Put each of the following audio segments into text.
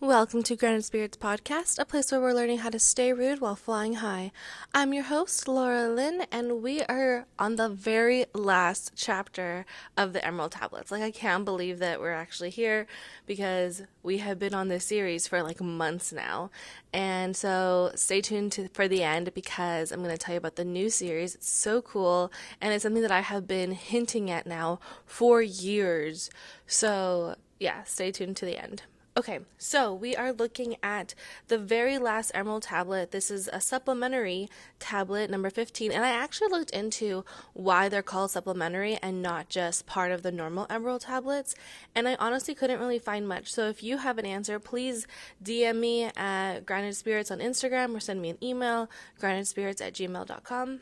Welcome to Grounded Spirits Podcast, a place where we're learning how to stay rooted while flying high. I'm your host, Laura Lynn, and we are on the very last chapter of the Emerald Tablets. I can't believe that we're actually here because we have been on this series for months now. And so stay tuned for the end because I'm going to tell you about the new series. It's so cool, and it's something that I have been hinting at now for years. So yeah, stay tuned to the end. Okay, so we are looking at the very last Emerald Tablet. This is a supplementary tablet, number 15, and I actually looked into why they're called supplementary and not just part of the normal Emerald Tablets, and I honestly couldn't really find much. So if you have an answer, please DM me at Grounded Spirits on Instagram or send me an email, groundedspirits@gmail.com,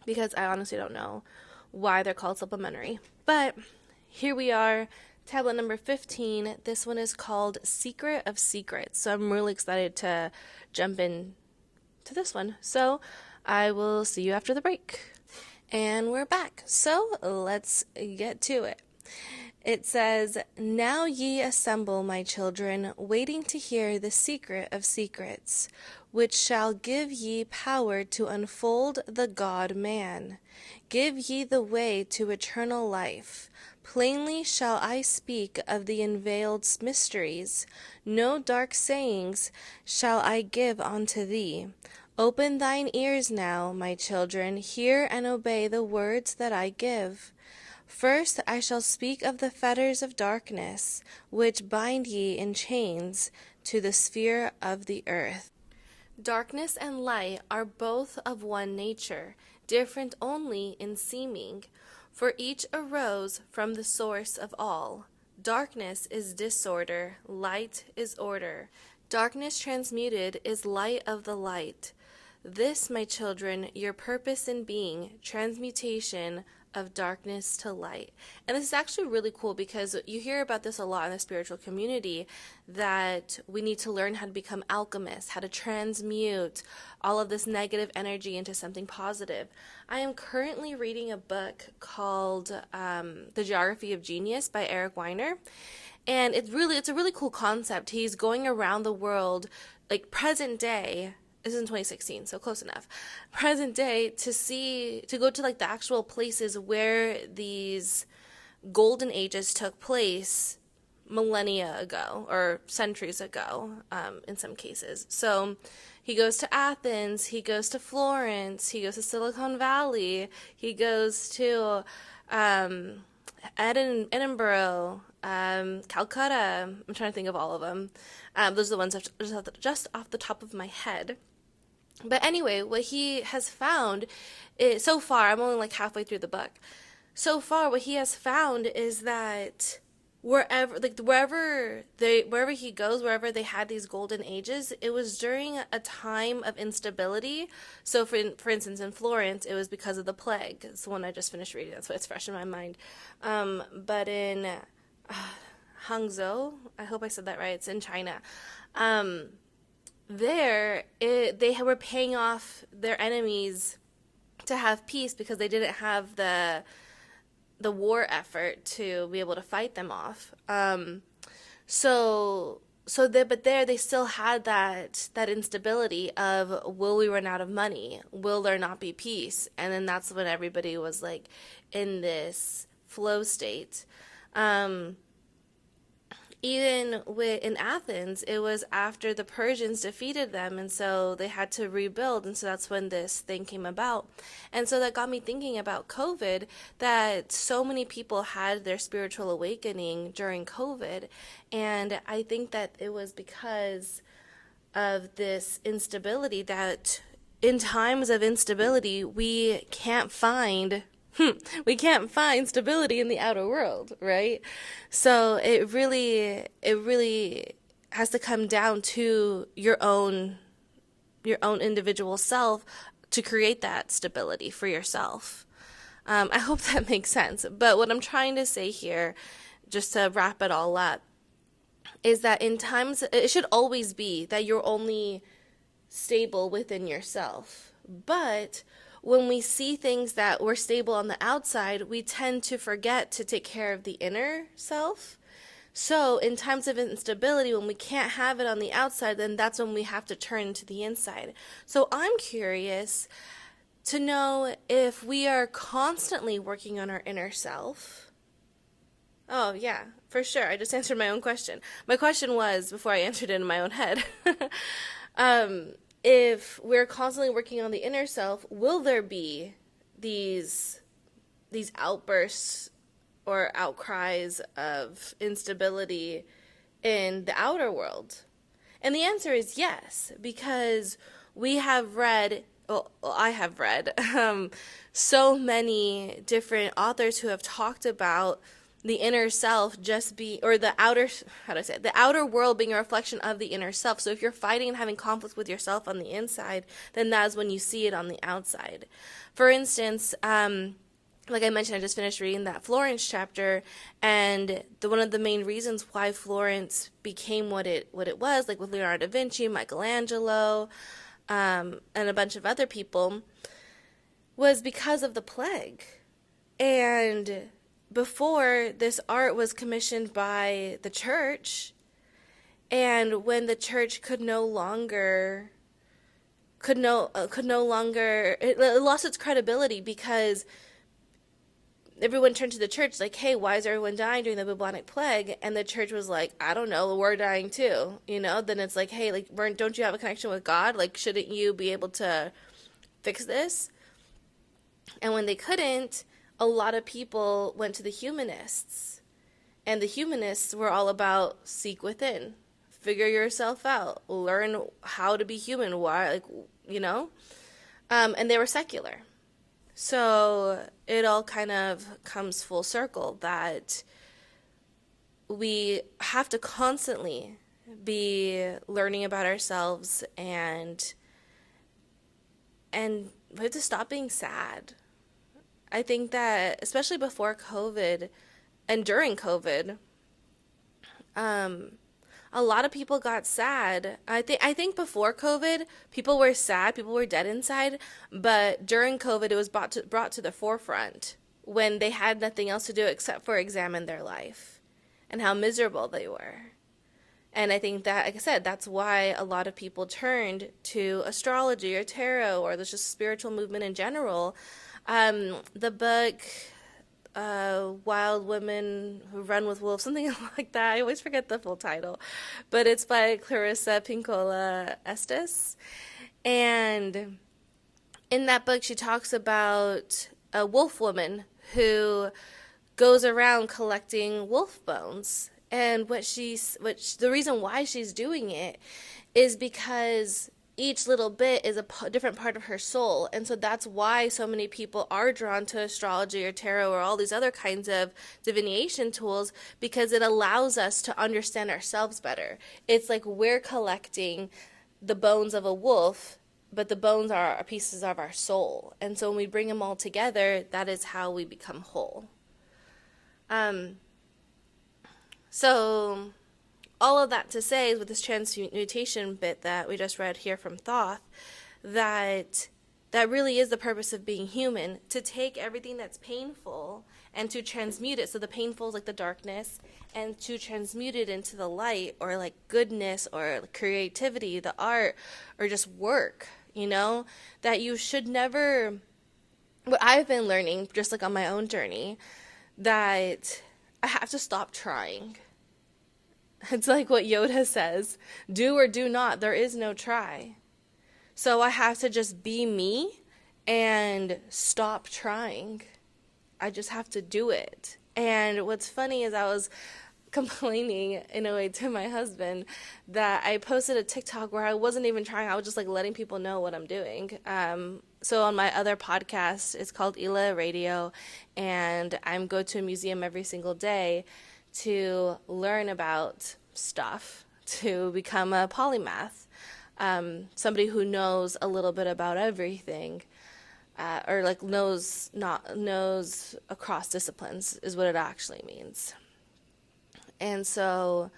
because I honestly don't know why they're called supplementary. But here we are. Tablet number 15, this one is called Secret of Secrets. So I'm really excited to jump in to this one. So I will see you after the break. And we're back. So let's get to it. It says, "Now ye assemble, my children, waiting to hear the secret of secrets, which shall give ye power to unfold the God-man. Give ye the way to eternal life. Plainly shall I speak of the unveiled mysteries. No dark sayings shall I give unto thee. Open thine ears now, my children, hear and obey the words that I give. First I shall speak of the fetters of darkness, which bind ye in chains to the sphere of the earth. Darkness and light are both of one nature, different only in seeming. For each arose from the source of all. Darkness is disorder, light is order. Darkness transmuted is light of the light. This, my children, your purpose in being, transmutation of darkness to light." And this is actually really cool because you hear about this a lot in the spiritual community, that we need to learn how to become alchemists, how to transmute all of this negative energy into something positive. I am currently reading a book called The Geography of Genius by Eric Weiner. And it's a really cool concept. He's going around the world, present day. This is in 2016, so close enough. Present day, to go to the actual places where these golden ages took place millennia ago or centuries ago, in some cases. So he goes to Athens, he goes to Florence, he goes to Silicon Valley, he goes to Edinburgh, Calcutta. I'm trying to think of all of them. Those are the ones just off the top of my head. But anyway, what he has found so far, I'm only halfway through the book. So far, what he has found is that wherever he goes, wherever they had these golden ages, it was during a time of instability. So for instance, in Florence, it was because of the plague. It's the one I just finished reading. That's why it's fresh in my mind. But in Hangzhou, I hope I said that right. It's in China. They were paying off their enemies to have peace because they didn't have the war effort to be able to fight them off. But there they still had that instability of, will we run out of money? Will there not be peace? And then that's when everybody was in this flow state. Even in Athens, it was after the Persians defeated them, and so they had to rebuild, and so that's when this thing came about. And so that got me thinking about COVID, that so many people had their spiritual awakening during COVID, and I think that it was because of this instability, that in times of instability, we can't find stability in the outer world, right? So it really has to come down to your own individual self to create that stability for yourself. I hope that makes sense. But what I'm trying to say here, just to wrap it all up, is that in times, it should always be that you're only stable within yourself. But when we see things that were stable on the outside, we tend to forget to take care of the inner self. So in times of instability, when we can't have it on the outside, then that's when we have to turn to the inside. So I'm curious to know if we are constantly working on our inner self. Oh, yeah, for sure. I just answered my own question. My question was, before I answered it in my own head, um, if we're constantly working on the inner self, will there be these outbursts or outcries of instability in the outer world? And the answer is yes, because we have read, well, I have read, so many different authors who have talked about the inner self just be, or the outer, how do I say it? The outer world being a reflection of the inner self. So if you're fighting and having conflict with yourself on the inside, then that's when you see it on the outside. For instance, like I mentioned, I just finished reading that Florence chapter, and one of the main reasons why Florence became what it was, like with Leonardo da Vinci, Michelangelo, and a bunch of other people, was because of the plague. And before, this art was commissioned by the church, and when the church could no longer it lost its credibility because everyone turned to the church like, hey, why is everyone dying during the bubonic plague? And the church was like, I don't know, we're dying too, then it's like, hey, like, don't you have a connection with God? Like, shouldn't you be able to fix this? And when they couldn't, a lot of people went to the humanists, and the humanists were all about seek within, figure yourself out, learn how to be human, why, and they were secular. So it all kind of comes full circle that we have to constantly be learning about ourselves, and we have to stop being sad. I think that especially before COVID and during COVID, a lot of people got sad. I think before COVID, people were sad, people were dead inside, but during COVID, it was brought to the forefront when they had nothing else to do except for examine their life and how miserable they were. And I think that, like I said, that's why a lot of people turned to astrology or tarot or just spiritual movement in general. The book Wild Women Who Run with Wolves, something like that. I always forget the full title. But it's by Clarissa Pinkola Estes. And in that book, she talks about a wolf woman who goes around collecting wolf bones. And the reason why she's doing it is because each little bit is a different part of her soul. And so that's why so many people are drawn to astrology or tarot or all these other kinds of divination tools, because it allows us to understand ourselves better. It's like we're collecting the bones of a wolf, but the bones are pieces of our soul. And so when we bring them all together, that is how we become whole. So all of that to say is, with this transmutation bit that we just read here from Thoth, that really is the purpose of being human, to take everything that's painful and to transmute it. So the painful is like the darkness, and to transmute it into the light, or like goodness, or creativity, the art, or just work, that you should never, what I've been learning, just like on my own journey, that I have to stop trying. It's like what Yoda says, do or do not, there is no try. So I have to just be me and stop trying. I just have to do it. And what's funny is I was complaining in a way to my husband that I posted a TikTok where I wasn't even trying. I was just like letting people know what I'm doing. So on my other podcast, it's called Ela Radio, and I go to a museum every single day to learn about stuff, to become a polymath, somebody who knows a little bit about everything, or like knows across disciplines is what it actually means. And so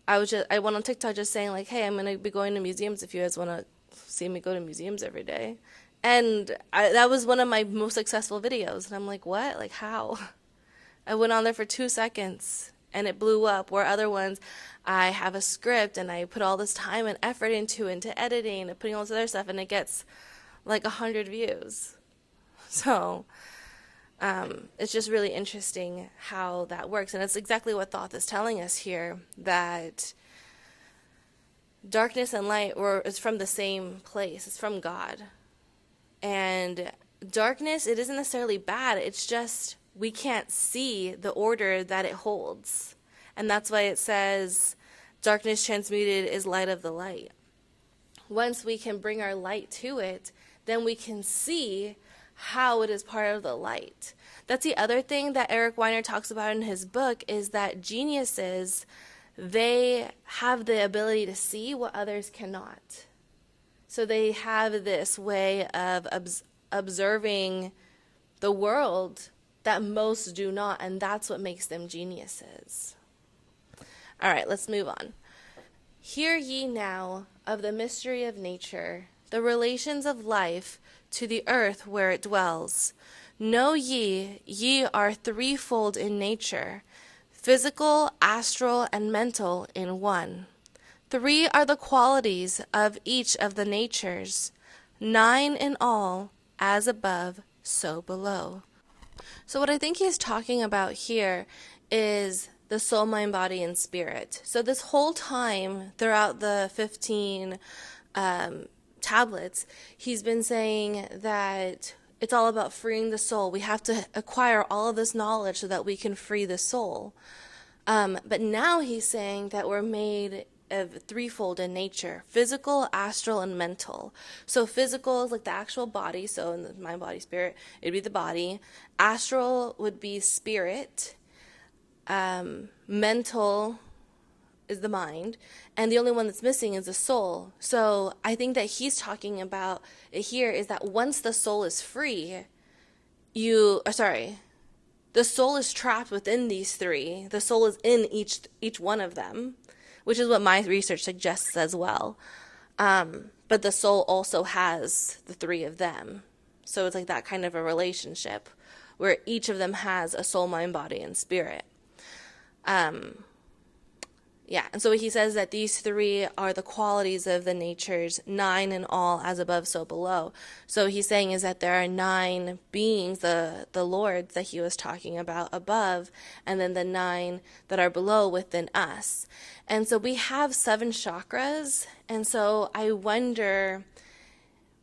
I went on TikTok just saying like, hey, I'm going to be going to museums if you guys want to see me go to museums every day. And that was one of my most successful videos. And I'm like, what? Like, how? I went on there for 2 seconds and it blew up, where other ones I have a script and I put all this time and effort into editing and putting all this other stuff, and it gets like 100 views. So it's just really interesting how that works. And it's exactly what Thoth is telling us here, that darkness and light is from the same place. It's from God. And darkness, it isn't necessarily bad. It's just we can't see the order that it holds. And that's why it says darkness transmuted is light of the light. Once we can bring our light to it, then we can see how it is part of the light. That's the other thing that Eric Weiner talks about in his book, is that geniuses, they have the ability to see what others cannot. So they have this way of observing the world that most do not, and that's what makes them geniuses. All right, let's move on. Hear ye now of the mystery of nature, the relations of life to the earth where it dwells. Know ye are threefold in nature, physical, astral, and mental in one. 3 are the qualities of each of the natures, 9 in all, as above, so below. So what I think he's talking about here is the soul, mind, body, and spirit. So this whole time throughout the 15 tablets, he's been saying that it's all about freeing the soul. We have to acquire all of this knowledge so that we can free the soul. But now he's saying that we're made of threefold in nature: physical, astral, and mental. So physical is like the actual body, so in the mind, body, spirit, it'd be the body. Astral would be spirit. Mental is the mind, and the only one that's missing is the soul. So I think that he's talking about it here is that once the soul is free, the soul is trapped within these 3. The soul is in each one of them, which is what my research suggests as well. But the soul also has the 3 of them. So it's like that kind of a relationship where each of them has a soul, mind, body, and spirit. And so he says that these 3 are the qualities of the natures, 9 in all, as above, so below. So he's saying is that there are 9 beings, the lords that he was talking about above, and then the 9 that are below within us. And so we have 7 chakras, and so I wonder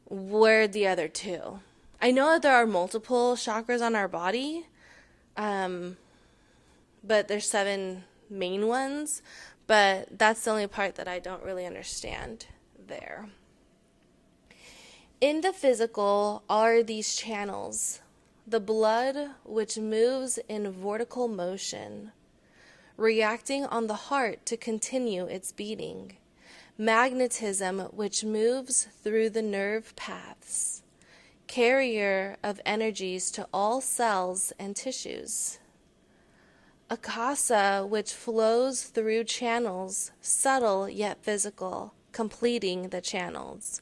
where the other 2. I know that there are multiple chakras on our body, but there's 7 main ones, but that's the only part that I don't really understand there. In the physical are these channels: the blood, which moves in vortical motion, reacting on the heart to continue its beating; magnetism, which moves through the nerve paths, carrier of energies to all cells and tissues; akasa, which flows through channels, subtle yet physical, completing the channels.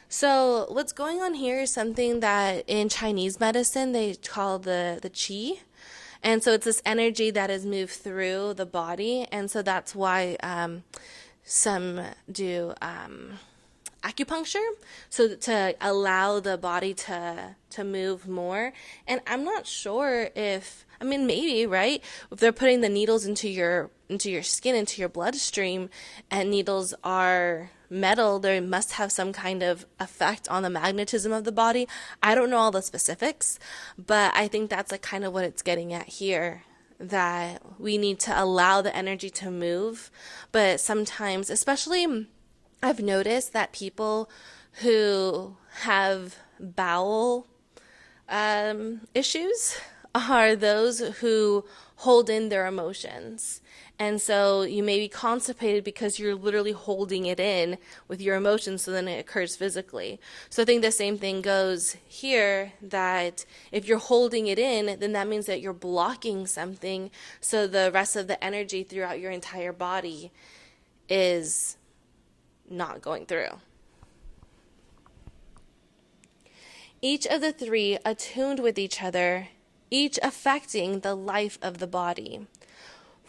So what's going on here is something that in Chinese medicine they call the qi. And so it's this energy that is moved through the body. And so that's why some do acupuncture, so to allow the body to move more. And I'm not sure if, maybe, right? If they're putting the needles into your skin, into your bloodstream, and needles are metal, they must have some kind of effect on the magnetism of the body. I don't know all the specifics, but I think that's like kind of what it's getting at here, that we need to allow the energy to move. But sometimes, especially, I've noticed that people who have bowel issues are those who hold in their emotions. And so you may be constipated because you're literally holding it in with your emotions, so then it occurs physically. So I think the same thing goes here, that if you're holding it in, then that means that you're blocking something, so the rest of the energy throughout your entire body is not going through. Each of the 3 attuned with each other, each affecting the life of the body.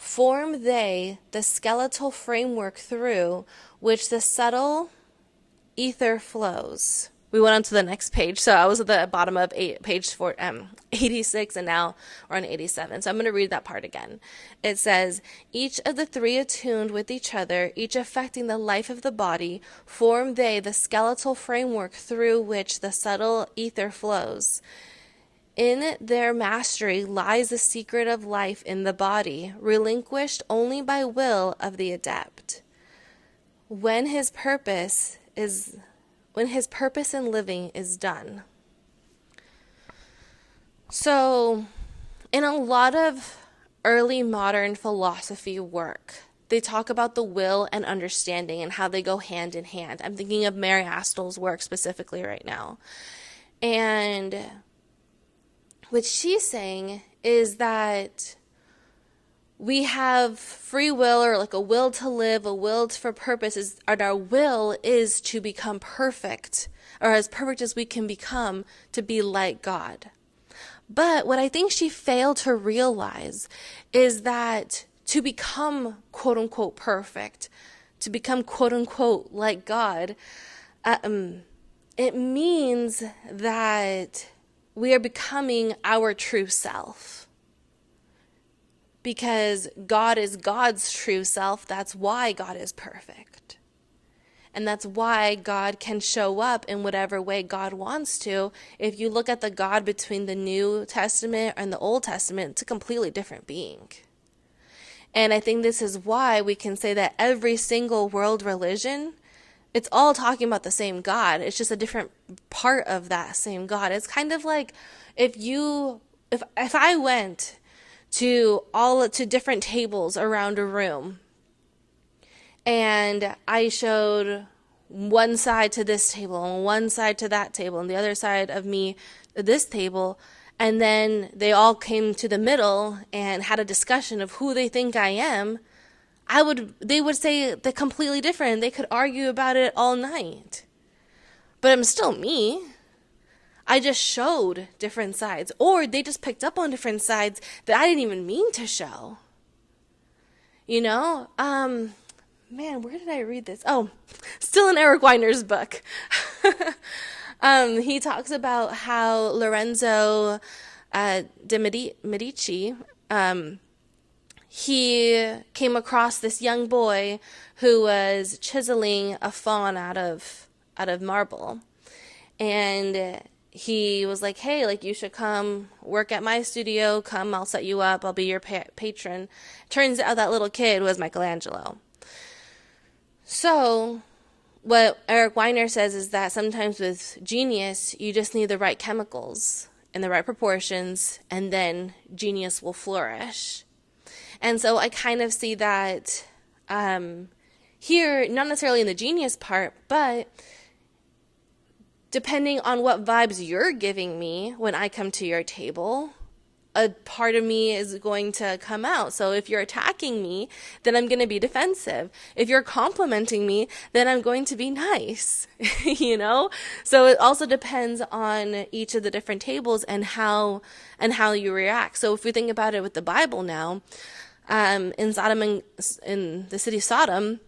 form they the skeletal framework through which the subtle ether flows. We went on to the next page. So I was at the bottom of page 86, and now we're on 87. So I'm going to read that part again. It says, each of the three attuned with each other, each affecting the life of the body, form they the skeletal framework through which the subtle ether flows. In their mastery lies the secret of life in the body, relinquished only by will of the adept. When his purpose in living is done. So, in a lot of early modern philosophy work, they talk about the will and understanding and how they go hand in hand. I'm thinking of Mary Astle's work specifically right now. And what she's saying is that we have free will, or like a will to live, a will for purpose, and our will is to become perfect, or as perfect as we can become, to be like God. But what I think she failed to realize is that to become quote unquote perfect, to become quote unquote like God, it means that we are becoming our true self. Because God is God's true self, that's why God is perfect. And that's why God can show up in whatever way God wants to. If you look at the God between the New Testament and the Old Testament, it's a completely different being. And I think this is why we can say that every single world religion, it's all talking about the same God. It's just a different part of that same God. It's kind of like if I went to different tables around a room, and I showed one side to this table and one side to that table and the other side of me this table, and then they all came to the middle and had a discussion of who they think I am, they would say they're completely different. They could argue about it all night. But I'm still me. I just showed different sides, or they just picked up on different sides that I didn't even mean to show. You know? Man, where did I read this? Oh, still in Eric Weiner's book. He talks about how Lorenzo de Medici, he came across this young boy who was chiseling a faun out of marble. And he was like, hey, like, you should come work at my studio. Come, I'll set you up. I'll be your patron. Turns out that little kid was Michelangelo. So what Eric Weiner says is that sometimes with genius, you just need the right chemicals in the right proportions, and then genius will flourish. And so I kind of see that here, not necessarily in the genius part, but depending on what vibes you're giving me when I come to your table, a part of me is going to come out. So if you're attacking me, then I'm going to be defensive. If you're complimenting me, then I'm going to be nice, you know? So it also depends on each of the different tables and how you react. So if we think about it with the Bible now, in the city of Sodom,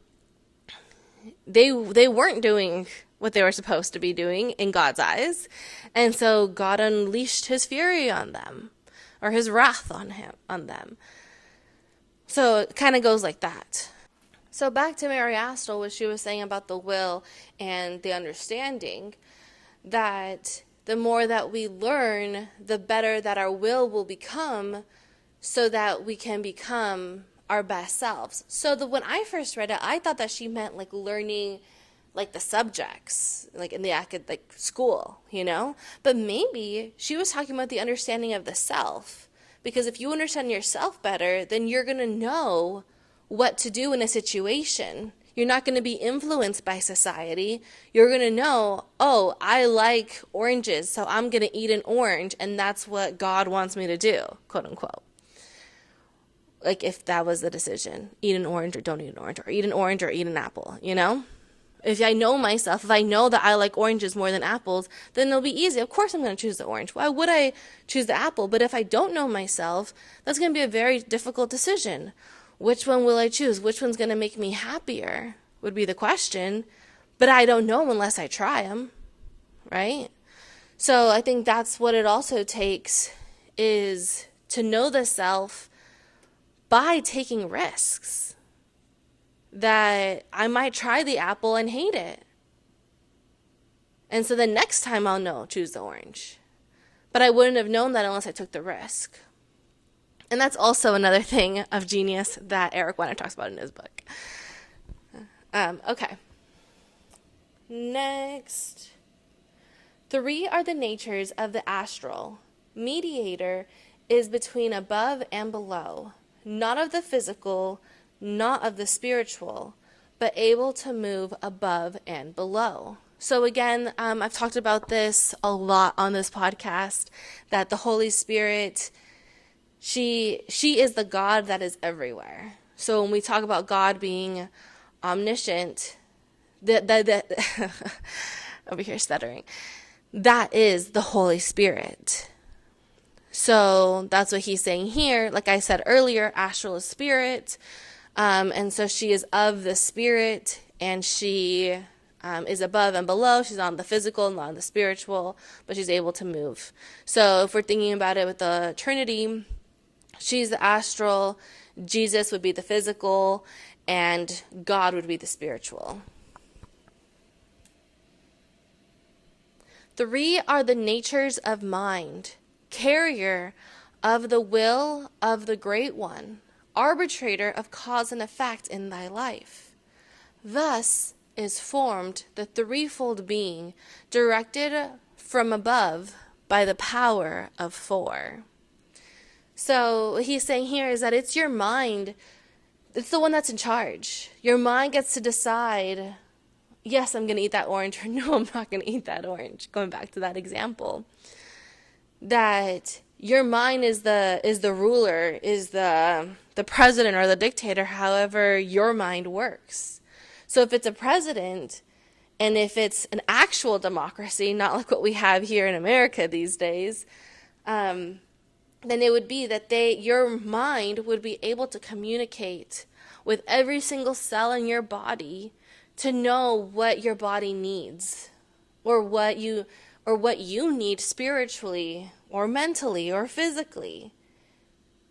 they weren't doing what they were supposed to be doing in God's eyes. And so God unleashed his fury on them, or his wrath on them. So it kind of goes like that. So back to Mary Astle, what she was saying about the will and the understanding, that the more that we learn, the better that our will become, so that we can become our best selves. So when I first read it, I thought that she meant like learning like the subjects, like in the like school, you know? But maybe she was talking about the understanding of the self. Because if you understand yourself better, then you're going to know what to do in a situation. You're not going to be influenced by society. You're going to know, oh, I like oranges, so I'm going to eat an orange, and that's what God wants me to do, quote unquote. Like if that was the decision, eat an orange or don't eat an orange, or eat an orange or eat an apple, you know? If I know myself, if I know that I like oranges more than apples, then it'll be easy. Of course I'm going to choose the orange. Why would I choose the apple? But if I don't know myself, that's going to be a very difficult decision. which one will I choose? Which one's going to make me happier would be the question. But I don't know unless I try them, right? So I think that's what it also takes, is to know the self by taking risks. That I might try the apple and hate it. And so the next time I'll know, choose the orange. But I wouldn't have known that unless I took the risk. And that's also another thing of genius that Eric Weiner talks about in his book. Okay. Next. 3 are the natures of the astral. Mediator is between above and below, not of the physical, not of the spiritual, but able to move above and below. So again, I've talked about this a lot on this podcast, that the Holy Spirit, she is the God that is everywhere. So when we talk about God being omniscient, over here stuttering, that is the Holy Spirit. So that's what he's saying here. Like I said earlier, astral is spirit. And so she is of the spirit, and she is above and below. She's on the physical, not on the spiritual, but she's able to move. So if we're thinking about it with the Trinity, she's the astral, Jesus would be the physical, and God would be the spiritual. 3 are the natures of mind, carrier of the will of the Great One, arbitrator of cause and effect in thy life. Thus is formed the threefold being, directed from above by the power of 4. So what he's saying here is that it's your mind, it's the one that's in charge. Your mind gets to decide, yes, I'm going to eat that orange, or no, I'm not going to eat that orange. Going back to that example, that your mind is the ruler, is the president or the dictator, however your mind works. So if it's a president, and if it's an actual democracy, not like what we have here in America these days, then it would be that your mind would be able to communicate with every single cell in your body to know what your body needs, or what you need spiritually or mentally or physically.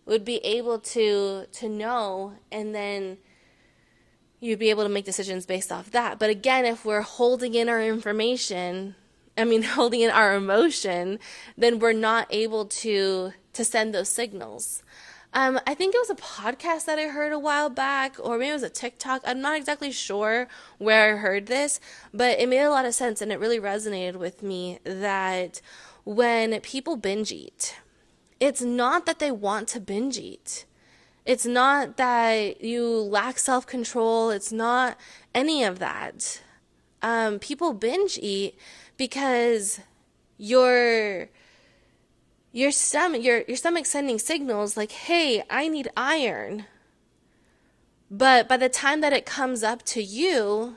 Would be able to know, and then you'd be able to make decisions based off that. But again, if we're holding in our holding in our emotion, then we're not able to send those signals. I think it was a podcast that I heard a while back, or maybe it was a TikTok. I'm not exactly sure where I heard this, but it made a lot of sense, and it really resonated with me, that when people binge eat, it's not that they want to binge eat. It's not that you lack self-control. It's not any of that. People binge eat because your stomach's sending signals like, hey, I need iron. But by the time that it comes up to you,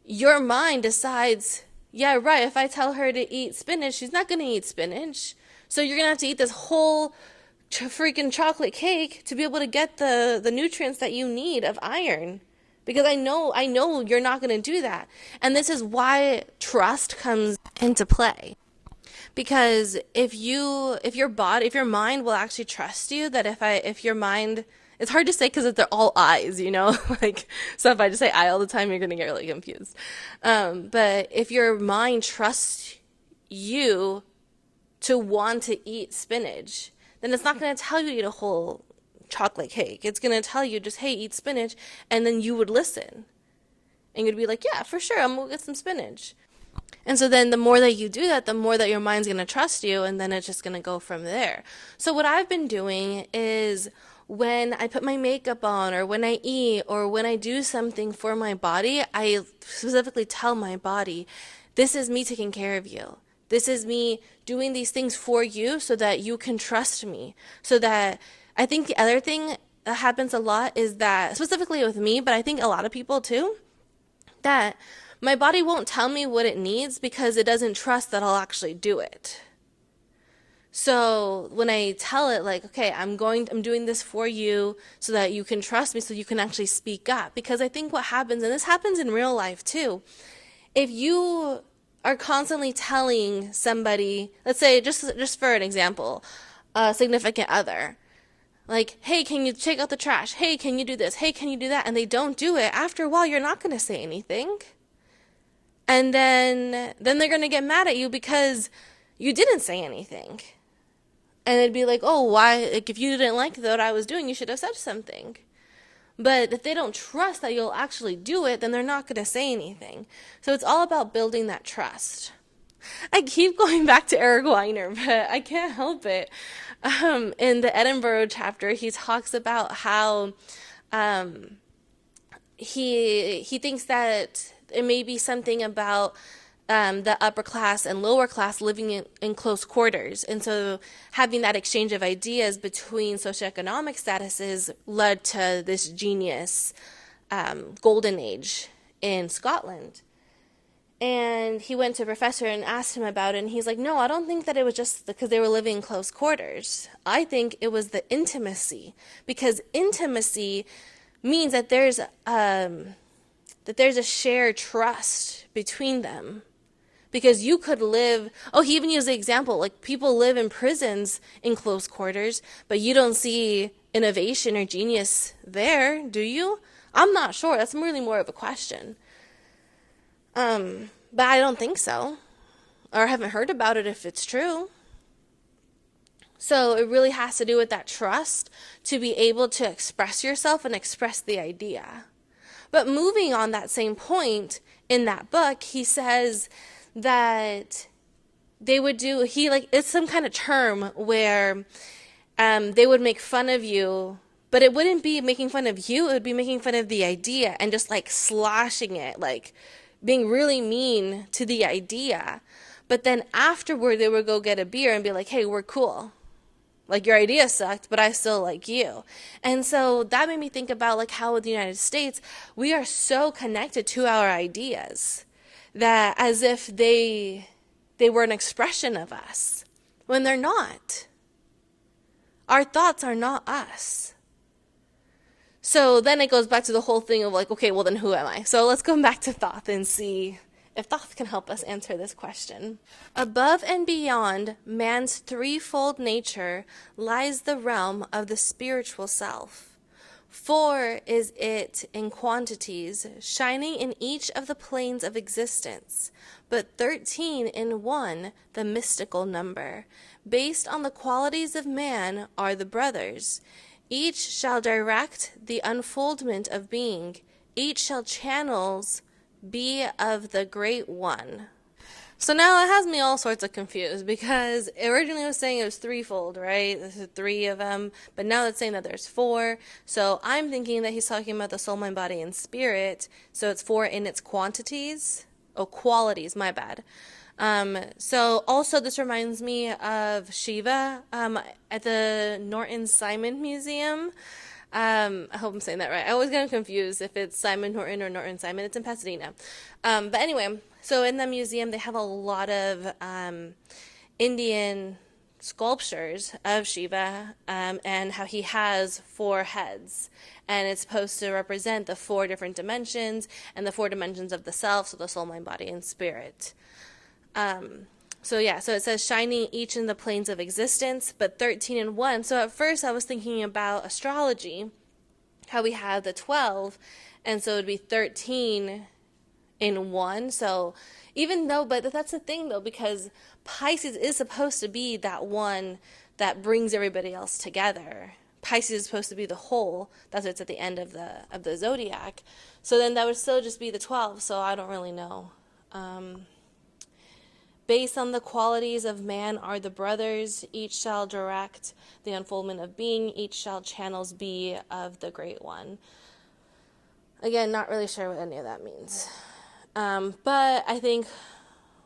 your mind decides, yeah, right, if I tell her to eat spinach, she's not going to eat spinach. So you're going to have to eat this whole freaking chocolate cake to be able to get the nutrients that you need of iron. Because I know you're not going to do that. And this is why trust comes into play. Because if your mind will actually trust you, that if your mind, it's hard to say because they're all eyes, like, so if I just say I all the time, you're going to get really confused. But if your mind trusts you to want to eat spinach, then it's not going to tell you to eat a whole chocolate cake. It's going to tell you just, hey, eat spinach, and then you would listen. And you'd be like, yeah, for sure, I'm going to get some spinach. And so then the more that you do that, the more that your mind's going to trust you, and then it's just going to go from there. So what I've been doing is, when I put my makeup on, or when I eat, or when I do something for my body, I specifically tell my body, this is me taking care of you. This is me doing these things for you so that you can trust me. So that, I think the other thing that happens a lot is that, specifically with me, but I think a lot of people too, that my body won't tell me what it needs because it doesn't trust that I'll actually do it. So when I tell it like, okay, I'm doing this for you so that you can trust me, so you can actually speak up. Because I think what happens, and this happens in real life too, if you are constantly telling somebody, let's say just for an example, a significant other, like, hey, can you take out the trash? Hey, can you do this? Hey, can you do that? And they don't do it. After a while, you're not going to say anything. And then they're going to get mad at you because you didn't say anything. And it'd be like, oh, why? Like, if you didn't like what I was doing, you should have said something. But if they don't trust that you'll actually do it, then they're not going to say anything. So it's all about building that trust. I keep going back to Eric Weiner, but I can't help it. In the Edinburgh chapter, he talks about how he thinks that it may be something about the upper class and lower class living in close quarters. And so having that exchange of ideas between socioeconomic statuses led to this genius golden age in Scotland. And he went to a professor and asked him about it, and he's like, no, I don't think that it was just because they were living in close quarters. I think it was the intimacy, because intimacy means that there's a shared trust between them. Because you could live, he even used the example, like people live in prisons in close quarters, but you don't see innovation or genius there, do you? I'm not sure. That's really more of a question. But I don't think so. Or I haven't heard about it if it's true. So it really has to do with that trust to be able to express yourself and express the idea. But moving on that same point in that book, he says that they would it's some kind of term where they would make fun of you, but it wouldn't be making fun of you, it would be making fun of the idea and just like slashing it, like being really mean to the idea. But then afterward, they would go get a beer and be like, hey, we're cool. Like, your idea sucked, but I still like you. And so that made me think about like how with the United States, we are so connected to our ideas that as if they were an expression of us, when they're not. Our thoughts are not us. So then it goes back to the whole thing of like, okay, well then who am I? So let's go back to Thoth and see if Thoth can help us answer this question. Above and beyond man's threefold nature lies the realm of the spiritual self. 4 is it in quantities, shining in each of the planes of existence, but 13 in 1, the mystical number. Based on the qualities of man are the brothers. Each shall direct the unfoldment of being. Each shall channels be of the Great One. So now it has me all sorts of confused, because originally it was saying it was threefold, right? There's 3 of them, but now it's saying that there's 4. So I'm thinking that he's talking about the soul, mind, body, and spirit. So it's 4 in its quantities. Oh, qualities, my bad. So also this reminds me of Shiva at the Norton Simon Museum. I hope I'm saying that right. I always get confused if it's Simon Norton or Norton Simon. It's in Pasadena. But anyway, so in the museum they have a lot of Indian sculptures of Shiva and how he has 4 heads. And it's supposed to represent the 4 different dimensions and the 4 dimensions of the self, so the soul, mind, body, and spirit. So it says shining each in the planes of existence, but 13 in 1. So at first I was thinking about astrology, how we have the 12, and so it would be 13 in 1. So even though, but that's the thing though, because Pisces is supposed to be that one that brings everybody else together. Pisces is supposed to be the whole. That's what's at the end of the zodiac. So then that would still just be the 12. So I don't really know. Based on the qualities of man are the brothers, each shall direct the unfoldment of being, each shall channels be of the Great One. Again, not really sure what any of that means. But I think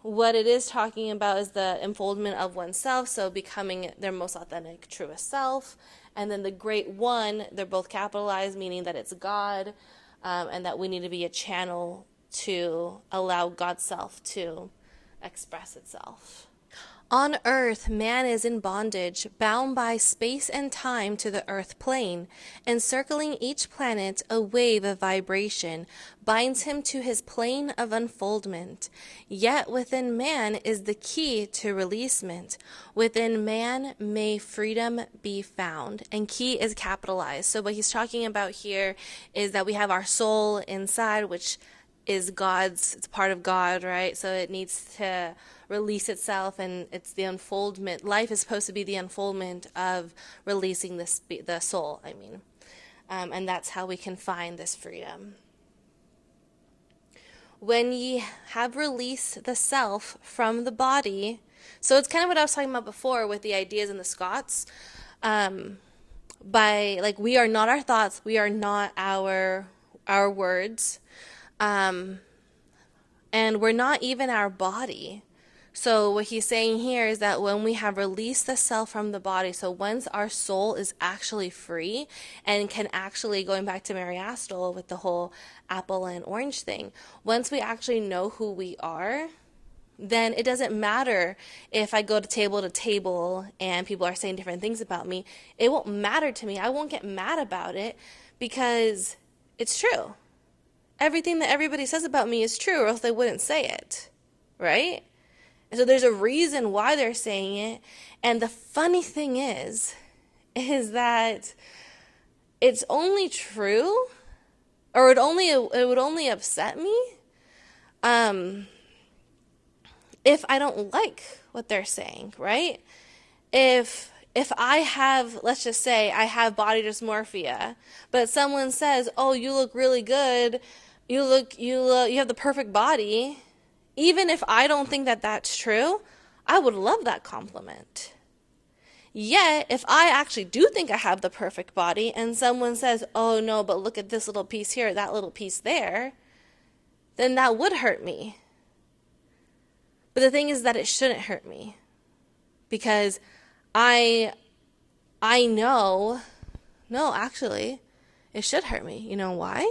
what it is talking about is the unfoldment of oneself, so becoming their most authentic, truest self. And then the Great One, they're both capitalized, meaning that it's God, and that we need to be a channel to allow God's self to express itself. On earth, man is in bondage, bound by space and time to the earth plane. Encircling each planet, a wave of vibration binds him to his plane of unfoldment. Yet within man is the key to releasement. Within man may freedom be found. And key is capitalized. So what he's talking about here is that we have our soul inside, which is God's, it's part of God, right? So it needs to release itself, and it's the unfoldment. Life is supposed to be the unfoldment of releasing the soul, and that's how we can find this freedom. When ye have released the self from the body, so it's kind of what I was talking about before with the ideas in the Scots, we are not our thoughts, we are not our words, and we're not even our body. So what he's saying here is that when we have released the self from the body, so once our soul is actually free and can actually, going back to Mary Astle with the whole apple and orange thing, once we actually know who we are, then it doesn't matter if I go to table and people are saying different things about me. It won't matter to me. I won't get mad about it because it's true. Everything that everybody says about me is true, or else they wouldn't say it, right? And so there's a reason why they're saying it. And the funny thing is that it's only true, or it would only upset me if I don't like what they're saying, right? If I have, let's just say I have body dysmorphia, but someone says, "Oh, you look really good. You have the perfect body." Even if I don't think that that's true, I would love that compliment. Yet, if I actually do think I have the perfect body and someone says, "Oh no, but look at this little piece here, that little piece there," then that would hurt me. But the thing is that it shouldn't hurt me, because I know, no, actually, it should hurt me. You know why?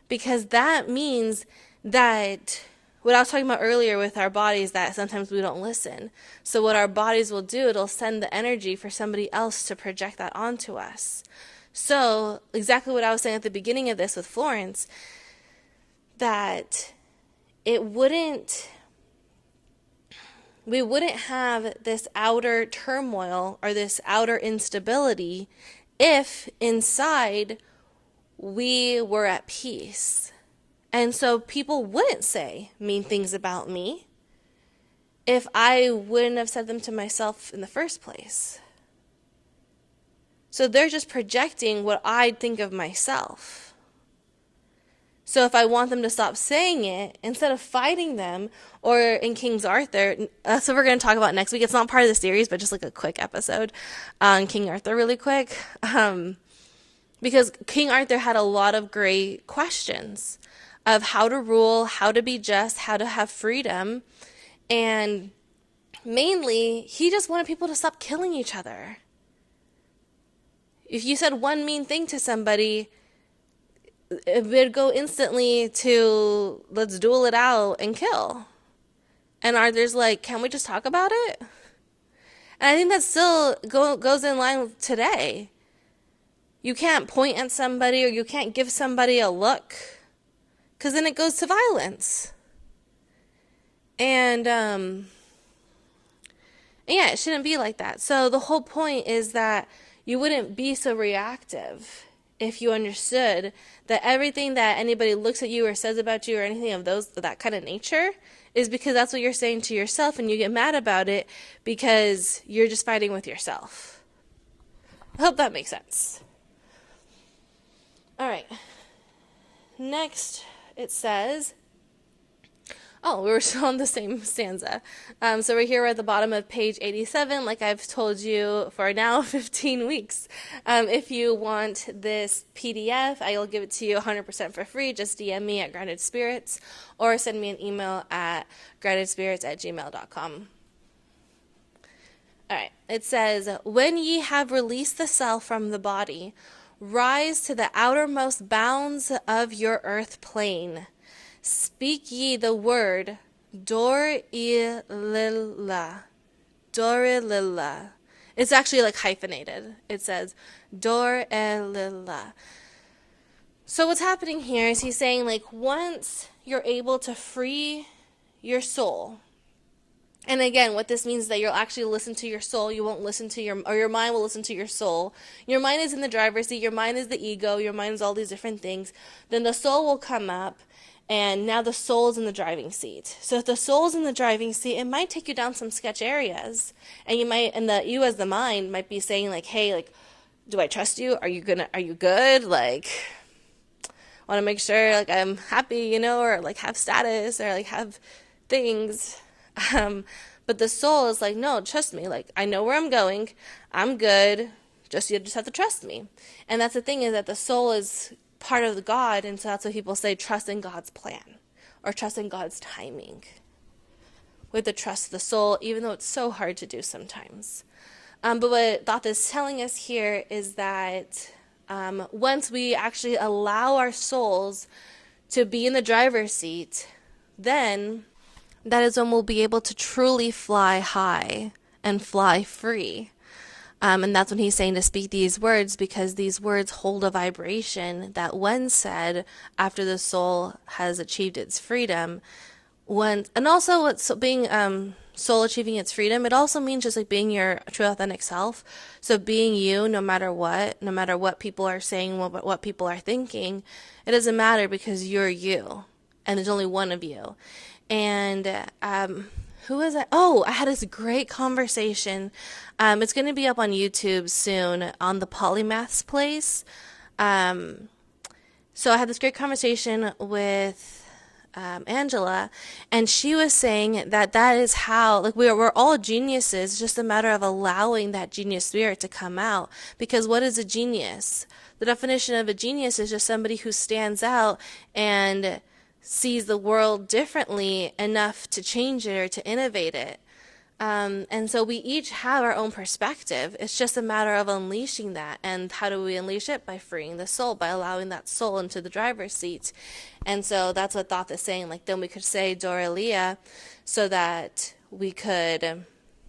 Because that means that what I was talking about earlier with our bodies, that sometimes we don't listen. So what our bodies will do, it'll send the energy for somebody else to project that onto us. So exactly what I was saying at the beginning of this with Florence, that we wouldn't have this outer turmoil or this outer instability if inside we were at peace. And so people wouldn't say mean things about me if I wouldn't have said them to myself in the first place. So they're just projecting what I think of myself. So if I want them to stop saying it, instead of fighting them, or in King Arthur, that's what we're going to talk about next week. It's not part of the series, but just like a quick episode on King Arthur really quick. Because King Arthur had a lot of great questions of how to rule, how to be just, how to have freedom. And mainly, he just wanted people to stop killing each other. If you said one mean thing to somebody, it would go instantly to, let's duel it out and kill. And Arthur's like, can't we just talk about it? And I think that still goes in line with today. You can't point at somebody, or you can't give somebody a look, because then it goes to violence. And yeah, it shouldn't be like that. So the whole point is that you wouldn't be so reactive if you understood that everything that anybody looks at you or says about you or anything of that kind of nature is because that's what you're saying to yourself, and you get mad about it because you're just fighting with yourself. I hope that makes sense. All right. Next, it says, oh, we were still on the same stanza. So we're at the bottom of page 87, like I've told you for now 15 weeks. If you want this PDF, I'll give it to you 100% for free. Just DM me at Grounded Spirits, or send me an email at groundedspirits@gmail.com. All right, it says, when ye have released the self from the body, rise to the outermost bounds of your earth plane. Speak ye the word, Dor-i-lila. Dor-i-lila. It's actually like hyphenated. It says Dor-e-lila. So what's happening here is he's saying, like, once you're able to free your soul, and again, what this means is that you'll actually listen to your soul. You won't listen to your mind will listen to your soul. Your mind is in the driver's seat. Your mind is the ego. Your mind is all these different things. Then the soul will come up, and now the soul is in the driving seat. So if the soul's in the driving seat, it might take you down some sketch areas, and you as the mind might be saying, like, hey, like, do I trust you? Are you good? Like, want to make sure, like, I'm happy, or like have status, or like have things. But the soul is like, no, trust me. Like, I know where I'm going. I'm good. You just have to trust me. And that's the thing, is that the soul is part of God. And so that's why people say trust in God's plan or trust in God's timing. With the trust of the soul, even though it's so hard to do sometimes. But what Thoth is telling us here is that once we actually allow our souls to be in the driver's seat, then that is when we'll be able to truly fly high and fly free. And that's when he's saying to speak these words, because these words hold a vibration that when said after the soul has achieved its freedom, and also what's being soul achieving its freedom, it also means just like being your true authentic self. So being you, no matter what people are saying, what people are thinking, it doesn't matter, because you're you, and there's only one of you. And who was I? Oh, I had this great conversation. It's going to be up on YouTube soon on the Polymath's Place. So I had this great conversation with Angela, and she was saying that is how, like, we're all geniuses. It's just a matter of allowing that genius spirit to come out. Because what is a genius? The definition of a genius is just somebody who stands out and sees the world differently enough to change it or to innovate it. And so we each have our own perspective. It's just a matter of unleashing that. And how do we unleash it? By freeing the soul, by allowing that soul into the driver's seat. And so that's what Thoth is saying. Like, then we could say Dor-e-lila, so that we could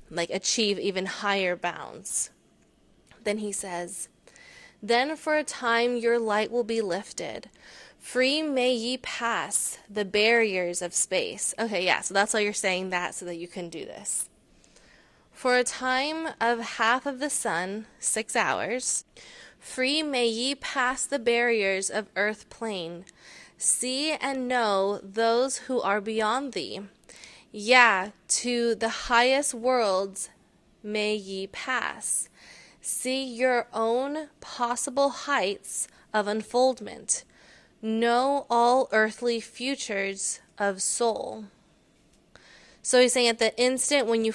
like achieve even higher bounds. Then he says, then for a time your light will be lifted. Free may ye pass the barriers of space. Okay, yeah, so that's why you're saying that, so that you can do this. For a time of half of the sun, 6 hours, free may ye pass the barriers of earth plain. See and know those who are beyond thee. Yeah, to the highest worlds may ye pass. See your own possible heights of unfoldment. Know all earthly futures of soul. So he's saying at the instant when you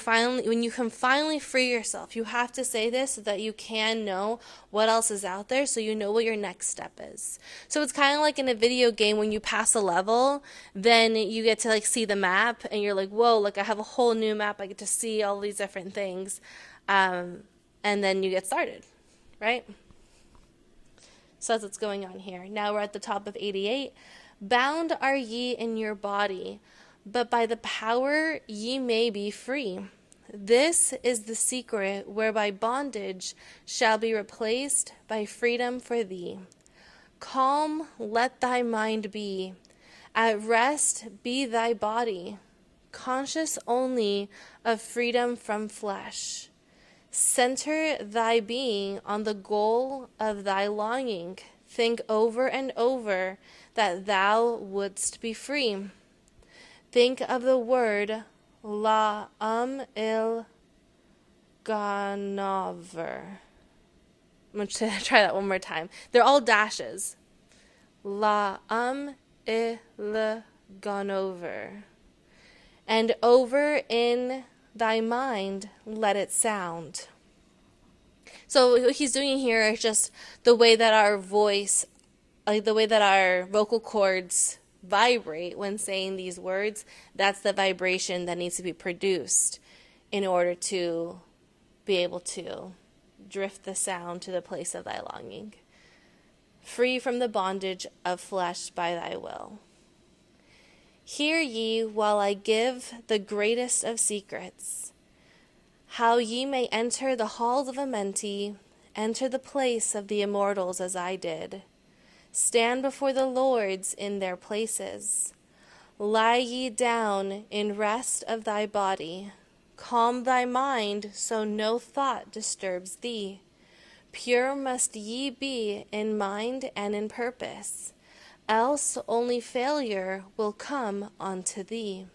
can finally free yourself, you have to say this so that you can know what else is out there, so you know what your next step is. So it's kind of like in a video game, when you pass a level, then you get to like see the map, and you're like, whoa, like I have a whole new map. I get to see all these different things, and then you get started, right? So that's what's going on here. Now we're at the top of 88. Bound are ye in your body, but by the power ye may be free. This is the secret whereby bondage shall be replaced by freedom for thee. Calm let thy mind be. At rest be thy body. Conscious only of freedom from flesh. Center thy being on the goal of thy longing. Think over and over that thou wouldst be free. Think of the word La il Ganover. I'm going to try that one more time. They're all dashes. La il Ganover. And over in thy mind let it sound. So what he's doing here is just the way that our voice, like the way that our vocal cords vibrate when saying these words. That's the vibration that needs to be produced in order to be able to drift the sound to the place of thy longing. Free from the bondage of flesh by thy will. Hear ye while I give the greatest of secrets, how ye may enter the halls of Amenti, enter the place of the immortals as I did. Stand before the lords in their places. Lie ye down in rest of thy body. Calm thy mind, so no thought disturbs thee. Pure must ye be in mind and in purpose, else only failure will come unto thee.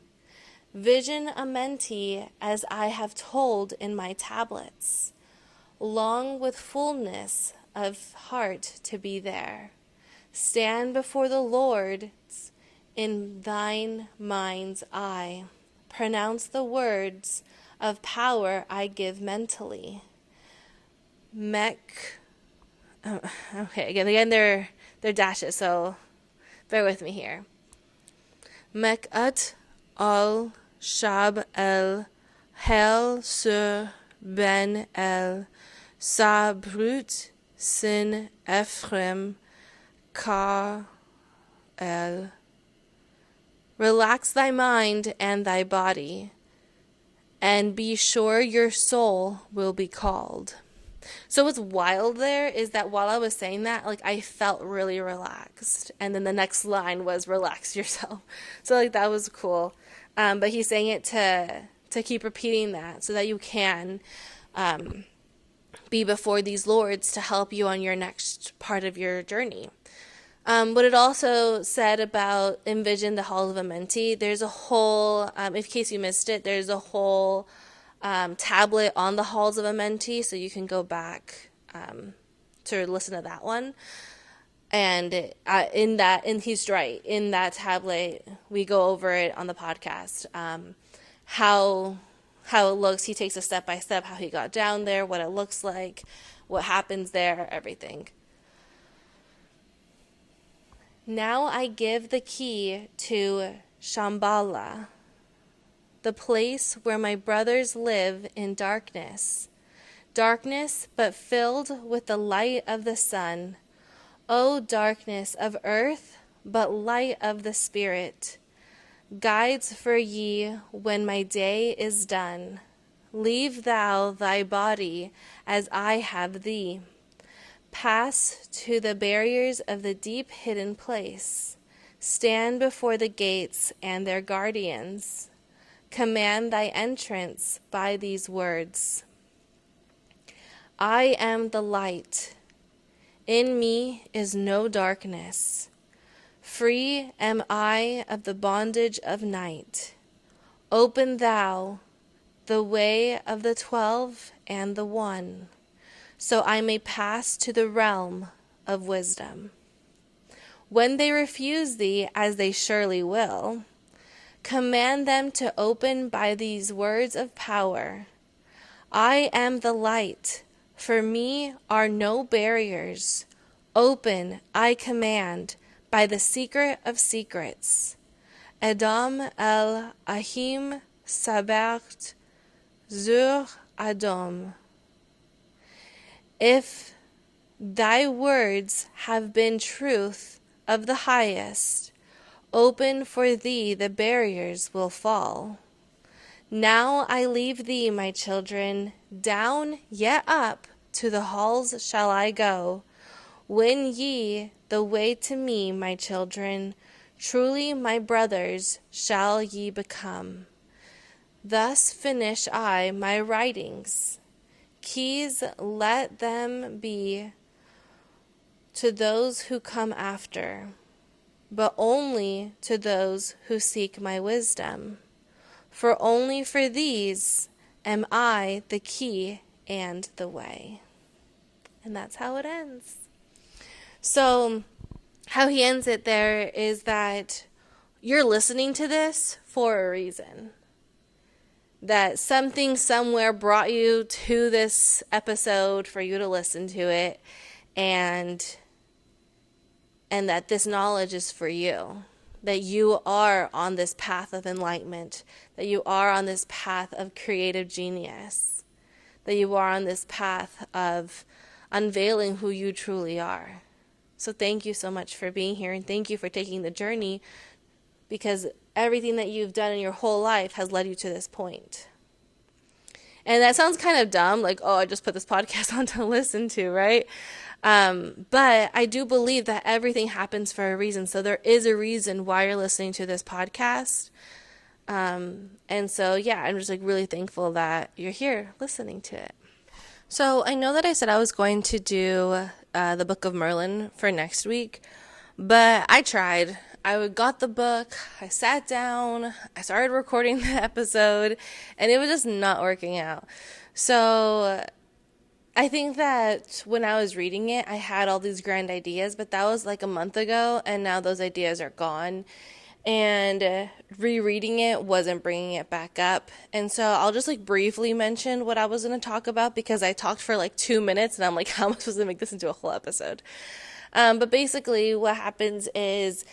Vision Amenti as I have told in my tablets. Long with fullness of heart to be there. Stand before the Lord in thine mind's eye. Pronounce the words of power I give mentally. Okay, again, they're dashes, so bear with me here. Mek'at al Shab el Hel sur Ben el Sabrut sin Ephraim Ka el. Relax thy mind and thy body, and be sure your soul will be called. So what's wild there is that while I was saying that, I felt really relaxed. And then the next line was relax yourself. So that was cool. But he's saying it to keep repeating that so that you can be before these lords to help you on your next part of your journey. What it also said about Envision the Hall of Amenti, there's a whole, in case you missed it, there's a whole tablet on the Halls of Amenti, so you can go back to listen to that one. And he's right, in that tablet, we go over it on the podcast, how it looks. He takes a step by step, how he got down there, what it looks like, what happens there, everything. Now I give the key to Shambhala, the place where my brothers live in darkness, but filled with the light of the sun. O darkness of earth, but light of the spirit. Guides for ye when my day is done. Leave thou thy body as I have thee. Pass to the barriers of the deep hidden place. Stand before the gates and their guardians. Command thy entrance by these words. I am the light. In me is no darkness. Free am I of the bondage of night. Open thou the way of the 12 and the 1. So I may pass to the realm of wisdom. When they refuse thee, as they surely will, command them to open by these words of power. I am the light. For me are no barriers. Open, I command, by the secret of secrets. Edom el Ahim Sabacht Zur Adom. If thy words have been truth of the highest, open for thee the barriers will fall. Now I leave thee, my children, down yet up to the halls shall I go. Win ye the way to me, my children, truly my brothers shall ye become. Thus finish I my writings. Keys let them be to those who come after, but only to those who seek my wisdom. For only for these am I the key and the way. And that's how it ends. So how he ends it there is that you're listening to this for a reason. That something somewhere brought you to this episode for you to listen to it, and that this knowledge is for you. That you are on this path of enlightenment. That you are on this path of creative genius. That you are on this path of unveiling who you truly are. So thank you so much for being here, and thank you for taking the journey, because everything that you've done in your whole life has led you to this point. And that sounds kind of dumb, like, oh, I just put this podcast on to listen to, right? But I do believe that everything happens for a reason. So there is a reason why you're listening to this podcast. And so, yeah, I'm just like really thankful that you're here listening to it. So I know that I said I was going to do the Book of Merlin for next week, but I tried. I got the book, I sat down, I started recording the episode, and it was just not working out. So I think that when I was reading it, I had all these grand ideas, but that was like a month ago, and now those ideas are gone. And rereading it wasn't bringing it back up. And so I'll just like briefly mention what I was going to talk about, because I talked for like 2 minutes and I'm like, how am I supposed to make this into a whole episode? But basically what happens is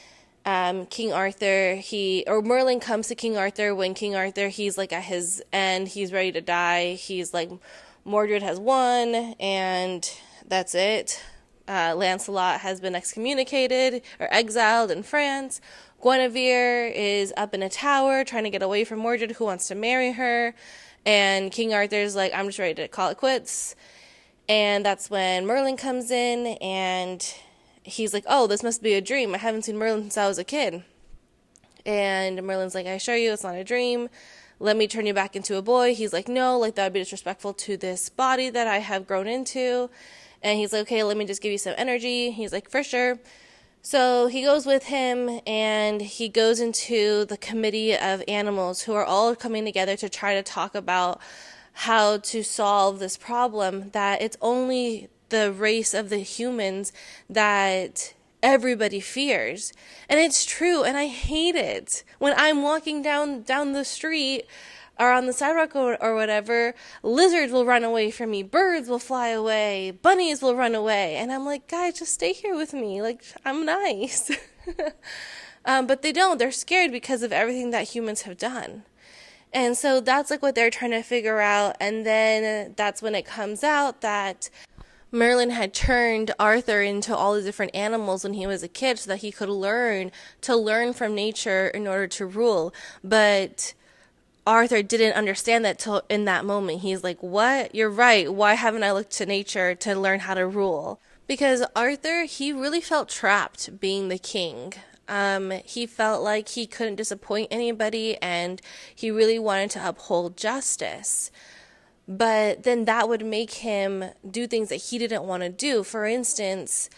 King Arthur, Merlin comes to King Arthur when King Arthur, he's like at his end, he's ready to die. He's like, Mordred has won and that's it. Lancelot has been excommunicated or exiled in France. Guinevere is up in a tower trying to get away from Mordred, who wants to marry her. And King Arthur's like, I'm just ready to call it quits. And that's when Merlin comes in and he's like, oh, this must be a dream. I haven't seen Merlin since I was a kid. And Merlin's like, I assure you it's not a dream. Let me turn you back into a boy. He's like, no, like that would be disrespectful to this body that I have grown into. And he's like, okay, let me just give you some energy. He's like, for sure. So he goes with him and he goes into the committee of animals who are all coming together to try to talk about how to solve this problem, that it's only the race of the humans that everybody fears. And it's true, and I hate it. When I'm walking down the street or on the sidewalk or whatever, lizards will run away from me, birds will fly away, bunnies will run away, and I'm like, guys, just stay here with me, like, I'm nice. But they don't. They're scared because of everything that humans have done. And so that's like what they're trying to figure out, and then that's when it comes out that Merlin had turned Arthur into all the different animals when he was a kid so that he could learn from nature in order to rule. But Arthur didn't understand that till in that moment. He's like, what? You're right. Why haven't I looked to nature to learn how to rule? Because Arthur, he really felt trapped being the king. He felt like he couldn't disappoint anybody and he really wanted to uphold justice. But then that would make him do things that he didn't want to do. For instance,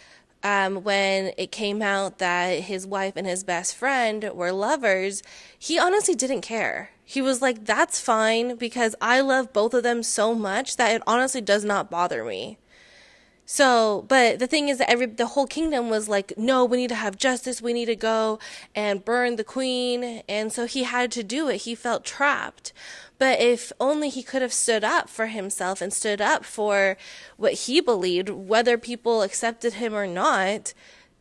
when it came out that his wife and his best friend were lovers, he honestly didn't care. He was like, that's fine because I love both of them so much that it honestly does not bother me. So, but the thing is that the whole kingdom was like, no, we need to have justice. We need to go and burn the queen. And so he had to do it. He felt trapped. But if only he could have stood up for himself and stood up for what he believed, whether people accepted him or not,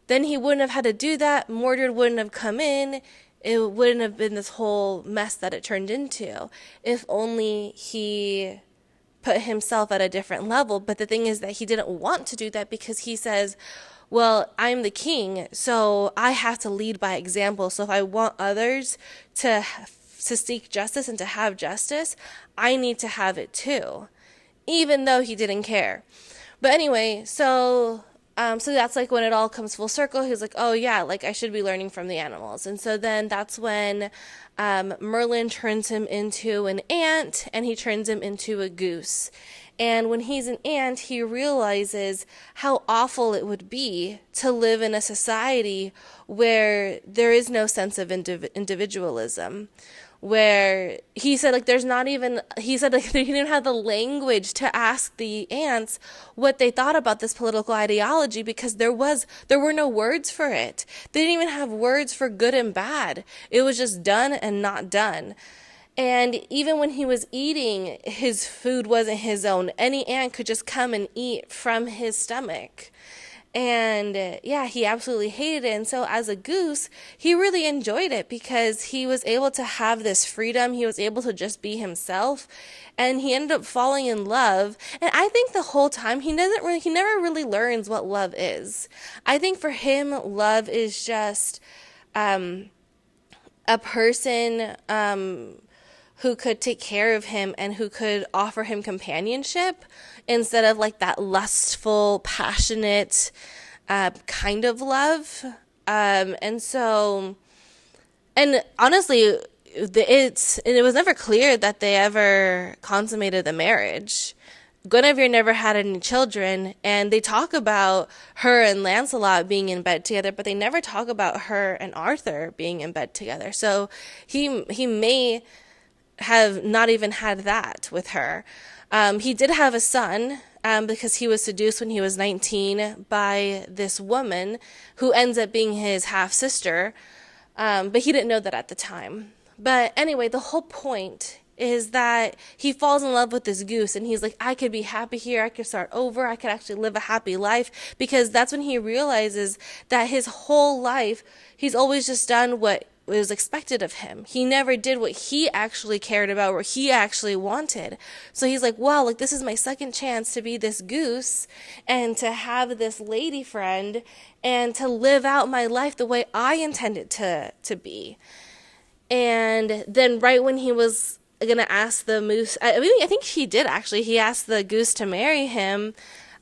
then he wouldn't have had to do that. Mordred wouldn't have come in. It wouldn't have been this whole mess that it turned into. If only he put himself at a different level. But the thing is that he didn't want to do that because he says, well, I'm the king, so I have to lead by example. So if I want others to seek justice and to have justice, I need to have it too, even though he didn't care. But anyway, so that's like when it all comes full circle. He's like, oh yeah, like I should be learning from the animals. And so then that's when Merlin turns him into an ant and he turns him into a goose. And when he's an ant, he realizes how awful it would be to live in a society where there is no sense of individualism. Where he said, like, there's not even, he said, like, they didn't have the language to ask the ants what they thought about this political ideology because there were no words for it. They didn't even have words for good and bad. It was just done and not done. And even when he was eating, his food wasn't his own. Any ant could just come and eat from his stomach. And yeah, he absolutely hated it. And so as a goose, he really enjoyed it because he was able to have this freedom. He was able to just be himself. And he ended up falling in love. And I think the whole time he never really learns what love is. I think for him, love is just a person who could take care of him and who could offer him companionship instead of like that lustful, passionate kind of love. And so, and honestly, it was never clear that they ever consummated the marriage. Guinevere never had any children, and they talk about her and Lancelot being in bed together, but they never talk about her and Arthur being in bed together. So he may have not even had that with her. He did have a son because he was seduced when he was 19 by this woman who ends up being his half sister, but he didn't know that at the time. But anyway, the whole point is that he falls in love with this goose and he's like, I could be happy here. I could start over. I could actually live a happy life, because that's when he realizes that his whole life, he's always just done what was expected of him. He never did what he actually cared about, what he actually wanted. So he's like, wow, like this is my second chance to be this goose and to have this lady friend and to live out my life the way I intended to be. And then right when he was gonna ask the moose, I think he did actually, he asked the goose to marry him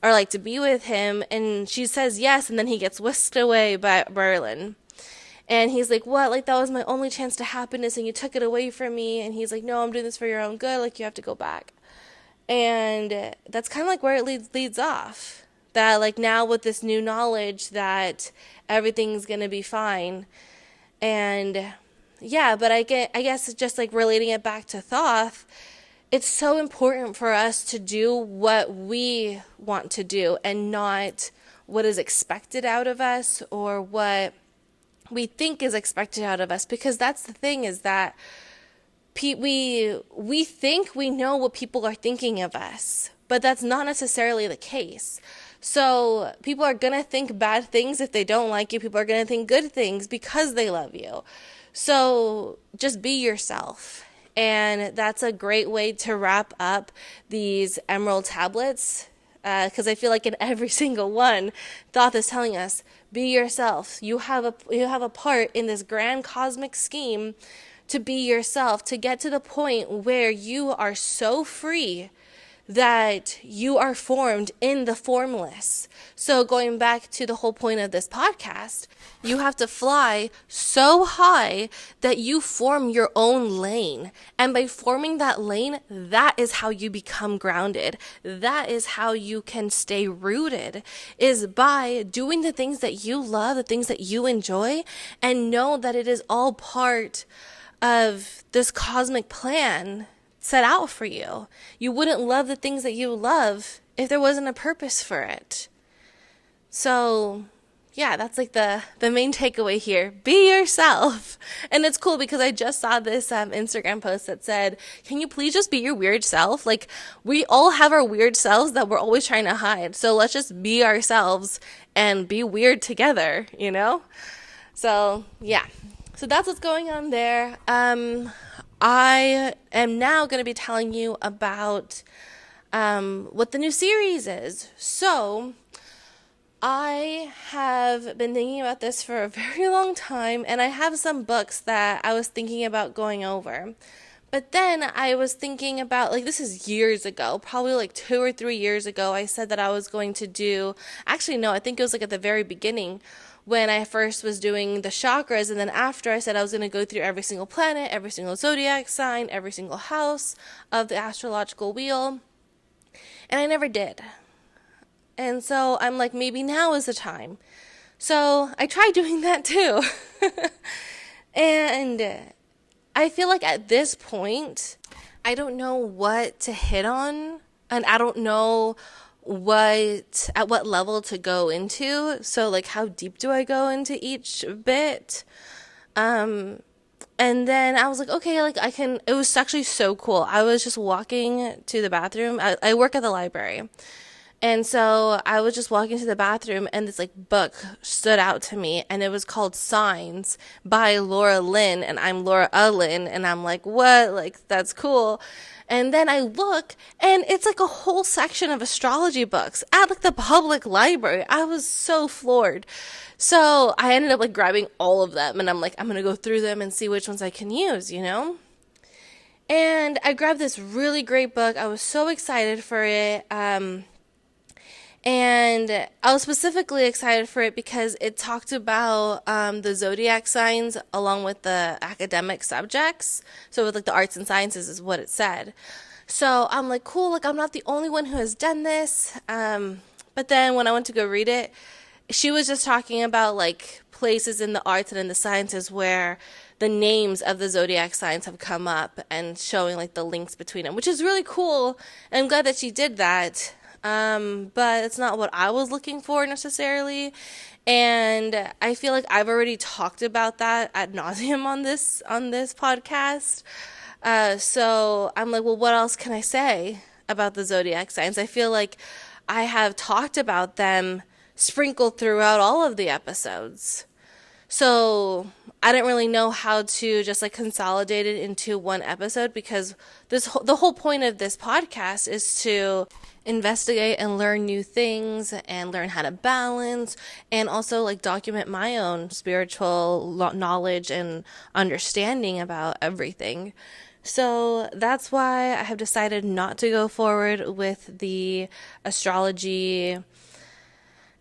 or like to be with him, and she says yes, and then he gets whisked away by Merlin. And he's like, what? Like, that was my only chance to happiness, and you took it away from me. And he's like, no, I'm doing this for your own good. Like, you have to go back. And that's kind of like where it leads off. That, like, now with this new knowledge that everything's going to be fine. And, yeah, but I guess just, like, relating it back to Thoth, it's so important for us to do what we want to do and not what is expected out of us or what we think is expected out of us, because that's the thing, is that we think we know what people are thinking of us, but that's not necessarily the case. So people are going to think bad things if they don't like you. People are going to think good things because they love you. So just be yourself. And that's a great way to wrap up these emerald tablets, because I feel like in every single one, Thoth is telling us, be yourself. You have a part in this grand cosmic scheme to be yourself, to get to the point where you are so free that you are formed in the formless. So going back to the whole point of this podcast, you have to fly so high that you form your own lane. And by forming that lane, that is how you become grounded. That is how you can stay rooted, is by doing the things that you love, the things that you enjoy, and know that it is all part of this cosmic plan set out for you. You wouldn't love the things that you love if there wasn't a purpose for it. So yeah, that's like the main takeaway here. Be yourself. And it's cool because I just saw this Instagram post that said, can you please just be your weird self? Like, we all have our weird selves that we're always trying to hide. So let's just be ourselves and be weird together, you know? So yeah, so that's what's going on there. I am now going to be telling you about what the new series is. So I have been thinking about this for a very long time, and I have some books that I was thinking about going over. But then I was thinking about, like, this is years ago, probably like 2 or 3 years ago, I said that I was going to do, actually no, I think it was like at the very beginning, when I first was doing the chakras, and then after I said I was going to go through every single planet, every single zodiac sign, every single house of the astrological wheel, and I never did. And so I'm like, maybe now is the time. So I tried doing that too. And I feel like at this point, I don't know what to hit on, and I don't know at what level to go into. So like, how deep do I go into each bit? And then I was like, okay, like it was actually so cool. I was just walking to the bathroom. I work at the library, And so I was just walking to the bathroom and this like book stood out to me, and it was called Signs by Laura Lynn, and I'm Laura Lynn, and I'm like, what? Like, that's cool. And then I look and it's like a whole section of astrology books at like the public library. I was so floored. So I ended up like grabbing all of them, and I'm like, I'm going to go through them and see which ones I can use, you know? And I grabbed this really great book. I was so excited for it. And I was specifically excited for it because it talked about the zodiac signs along with the academic subjects. So with like the arts and sciences is what it said. So I'm like, cool, like I'm not the only one who has done this. But then when I went to go read it, she was just talking about like places in the arts and in the sciences where the names of the zodiac signs have come up and showing like the links between them, which is really cool. And I'm glad that she did that. But it's not what I was looking for necessarily. And I feel like I've already talked about that ad nauseum on this podcast. So I'm like, well, what else can I say about the zodiac signs? I feel like I have talked about them sprinkled throughout all of the episodes. So I didn't really know how to just like consolidate it into one episode, because the whole point of this podcast is to investigate and learn new things and learn how to balance, and also like document my own spiritual knowledge and understanding about everything. So that's why I have decided not to go forward with the astrology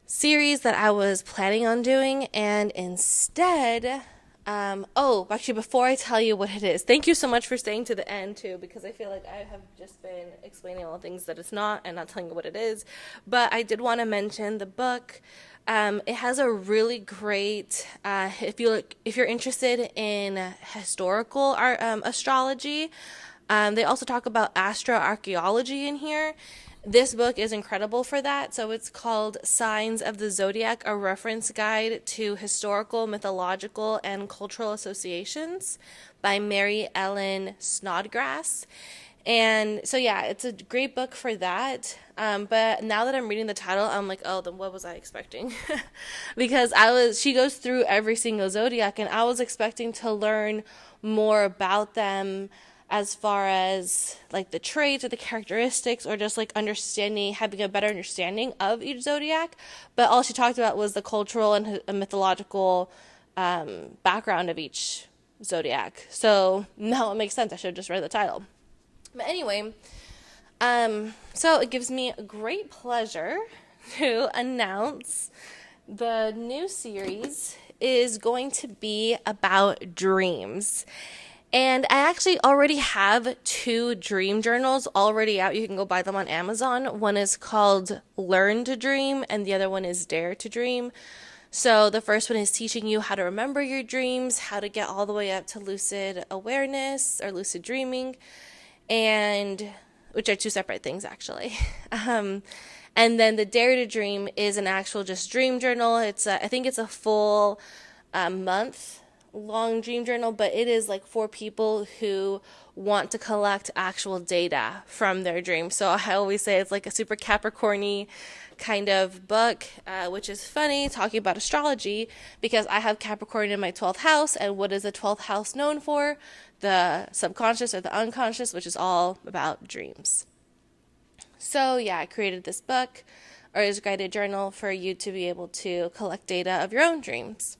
series that I was planning on doing, and instead, actually, before I tell you what it is, thank you so much for staying to the end too, because I feel like I have just been explaining all the things that it's not and not telling you what it is. But I did want to mention the book. It has a really great, if you're interested in historical astrology, they also talk about astroarchaeology in here. This book is incredible for that. So it's called Signs of the Zodiac, a reference guide to historical, mythological, and cultural associations by Mary Ellen Snodgrass. And so, yeah, it's a great book for that. But now that I'm reading the title, I'm like, oh, then what was I expecting? Because she goes through every single zodiac, and I was expecting to learn more about them, as far as like the traits or the characteristics, or just like having a better understanding of each zodiac. But all she talked about was the cultural and mythological background of each zodiac. So now it makes sense. I should have just read the title. But anyway, so it gives me great pleasure to announce the new series is going to be about dreams. And I actually already have 2 dream journals already out. You can go buy them on Amazon. One is called Learn to Dream, and the other one is Dare to Dream. So the first one is teaching you how to remember your dreams, how to get all the way up to lucid awareness or lucid dreaming, and which are 2 separate things actually. And then the Dare to Dream is an actual just dream journal. I think it's a full month long dream journal, but it is like for people who want to collect actual data from their dreams. So I always say it's like a super Capricorn-y kind of book, which is funny talking about astrology, because I have Capricorn in my 12th house, and what is the 12th house known for? The subconscious or the unconscious, which is all about dreams. So yeah, I created this book, or this guided journal, for you to be able to collect data of your own dreams.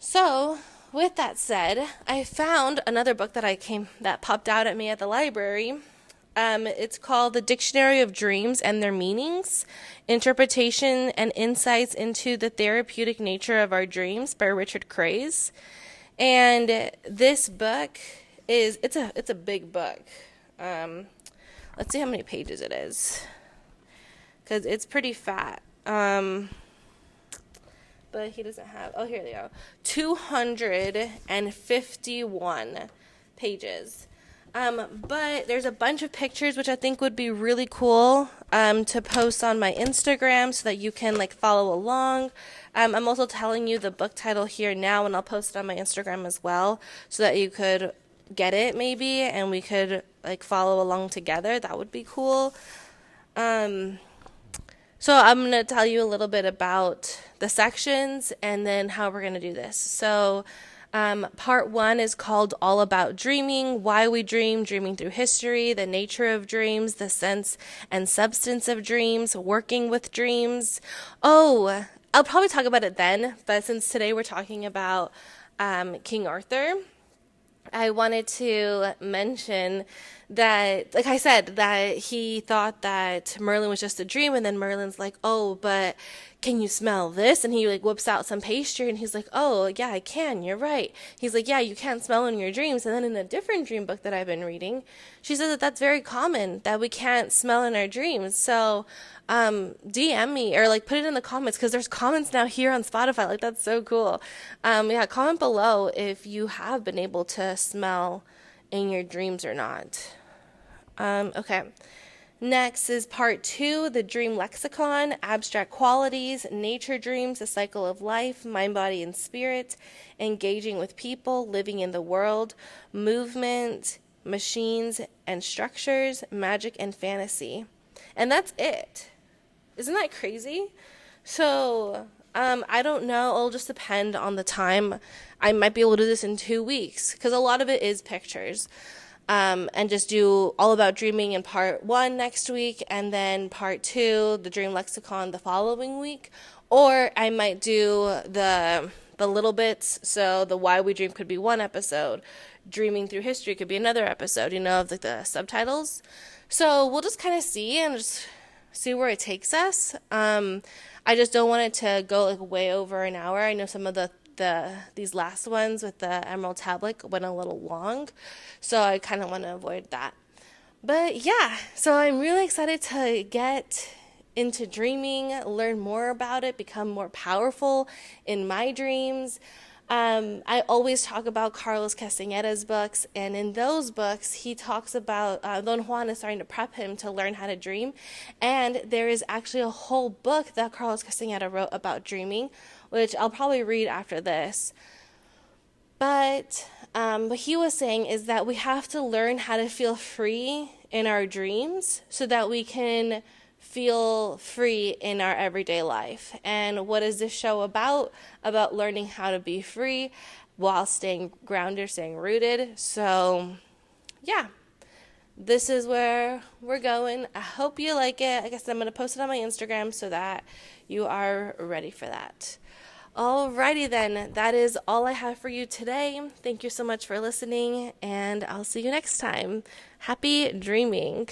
So, with that said, I found another book that popped out at me at the library. It's called The Dictionary of Dreams and Their Meanings, Interpretation and Insights into the Therapeutic Nature of Our Dreams by Richard Craze. And this book it's a big book. Let's see how many pages it is, because it's pretty fat. But he doesn't have, here they go, 251 pages. But there's a bunch of pictures, which I think would be really cool to post on my Instagram so that you can like follow along. I'm also telling you the book title here now, and I'll post it on my Instagram as well, so that you could get it maybe, and we could like follow along together. That would be cool. So I'm going to tell you a little bit about the sections and then how we're going to do this. So part 1 is called All About Dreaming, Why We Dream, Dreaming Through History, the nature of dreams, the sense and substance of dreams, working with dreams. Oh, I'll probably talk about it then, but since today we're talking about King Arthur, I wanted to mention that, like I said, that he thought that Merlin was just a dream, and then Merlin's like, "Oh, but can you smell this?" And he like whips out some pastry, and he's like, "Oh, yeah, I can. You're right." He's like, "Yeah, you can't smell in your dreams." And then in a different dream book that I've been reading, she says that that's very common that we can't smell in our dreams. So DM me or like put it in the comments because there's comments now here on Spotify. Like that's so cool. Yeah, comment below if you have been able to smell in your dreams or not. Okay. Next is part 2, the dream lexicon, abstract qualities, nature dreams, the cycle of life, mind, body, and spirit, engaging with people, living in the world, movement, machines and structures, magic and fantasy. And that's it. Isn't that crazy? So, I don't know. It'll just depend on the time. I might be able to do this in 2 weeks because a lot of it is pictures. And just do All About Dreaming in part 1 next week, and then part 2, the Dream Lexicon, the following week. Or I might do the little bits. So the Why We Dream could be one episode. Dreaming Through History could be another episode, of like the subtitles. So we'll just kind of see and just see where it takes us. I just don't want it to go like way over an hour. I know some of these last ones with the Emerald Tablet went a little long, so I kind of want to avoid that. But yeah, so I'm really excited to get into dreaming, learn more about it, become more powerful in my dreams. I always talk about Carlos Castaneda's books, and in those books, he talks about Don Juan is starting to prep him to learn how to dream, and there is actually a whole book that Carlos Castaneda wrote about dreaming, which I'll probably read after this. But what he was saying is that we have to learn how to feel free in our dreams so that we can feel free in our everyday life. And what is this show about? About learning how to be free while staying grounded, staying rooted. So, yeah, this is where we're going. I hope you like it. I guess I'm going to post it on my Instagram so that you are ready for that. Alrighty then, that is all I have for you today. Thank you so much for listening, and I'll see you next time. Happy dreaming.